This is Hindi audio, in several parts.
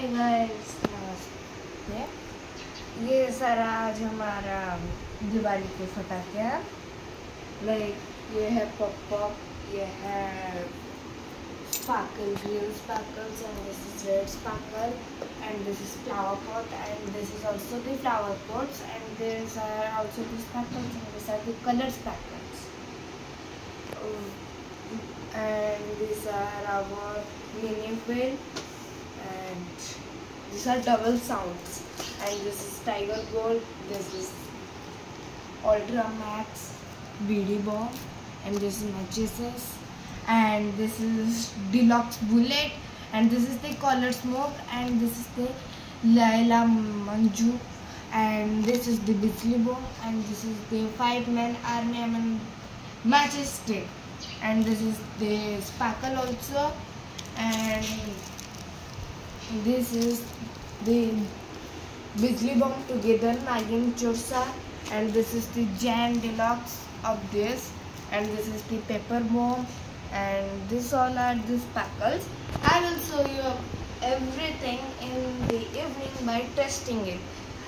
हाय गाइस, नमस्ते। ये सारा आज हमारा दिवाली के फटाके हैं। लाइक ये है पॉप, ये है sparkle, green sparkles, and this is red sparkle, and this is flower pot, and this is also the flower pots, and these are also the sparkles, and these are the color sparkles. And these are our mini wheel, and these are double sounds, and this is Tiger Gold, this is Ultra Max BD Bomb, and this is Machesis, and this is Deluxe Bullet, and this is the Color Smoke, and this is the Laila Manju, and this is the Bijli Bomb, and this is the 5-man army and matches stick, and this is the sparkle also, and this is the Bijli Bomb together Nagin Chorsa, and this is the Jan Deluxe of this, and this is the Pepper Bomb, and this all are the sparkles. I will show you everything in the evening by testing it.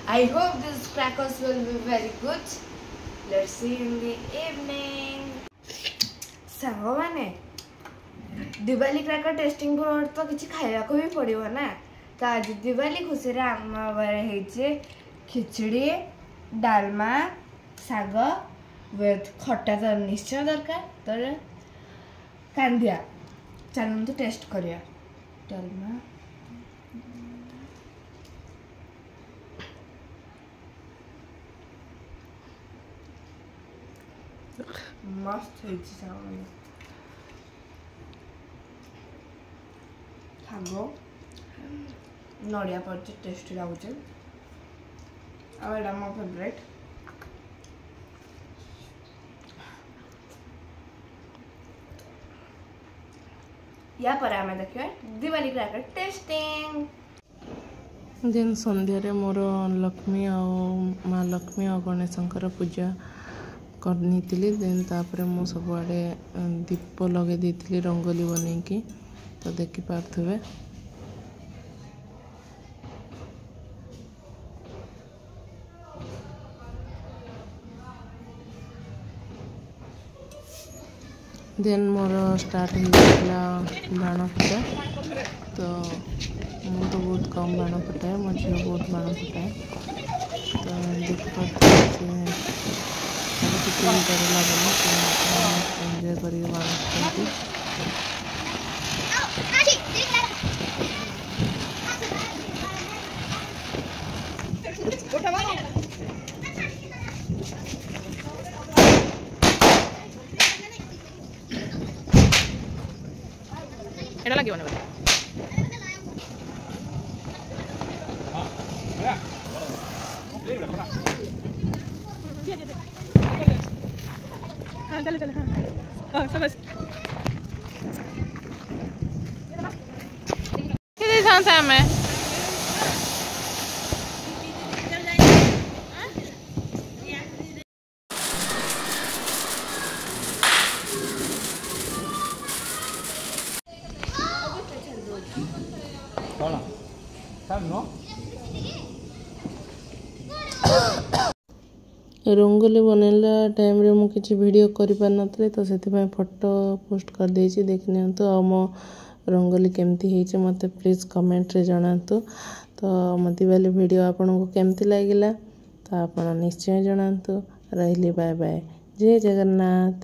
I hope these crackers will be very good. Let's see in the evening. सांगो माने दिवाली क्राकर टेस्टिंग पर तो किसी खाया को भी पड़ियो ना। तो आज दिवाली खुशी रे आम बारे हेचे खिचड़ी, डालमा, साग विथ खट्टा तो निश्चय दरकार। तो कांदिया चलन तो टेस्ट करिया। डालमा मस्त है सागो नड़िया पड़े टेस्टी लगुचे आटा मो फेवरेट। या पर आमे देखिए दिवाली क्राकर टेस्टिंग। दिन संध्यारे मोर लक्ष्मी माँ लक्ष्मी और गणेशंकर पूजा करनी देन तापर मु सब आड़े दीप लगे दी रंगोली बनईकी तो देखी पारे। देन मोर स्टार्ट होगा बाण फुटा तो मुझे तो बहुत कम बाण फुटाए मो झील बहुत बाण फुटाए तो देखिए किसी भी डर लगनी एंजॉय कर बाण फुटाती। एटा लगे हाँ चले चले हाँ समझ कितने सांस है मैं रंगोली बनैला टाइम रे मु किछि वीडियो करि पार नथले तो सेति में फोटो पोस्ट कर देछि देखि नियंतु आ मो रंगोली केमती हेछि मते प्लीज कमेंट रे जणांतु। तो मो दिवाली वीडियो आपन को केमती लागिला तो आपन निश्चय जणांतु। रहिली बाय बाय जय जगन्नाथ।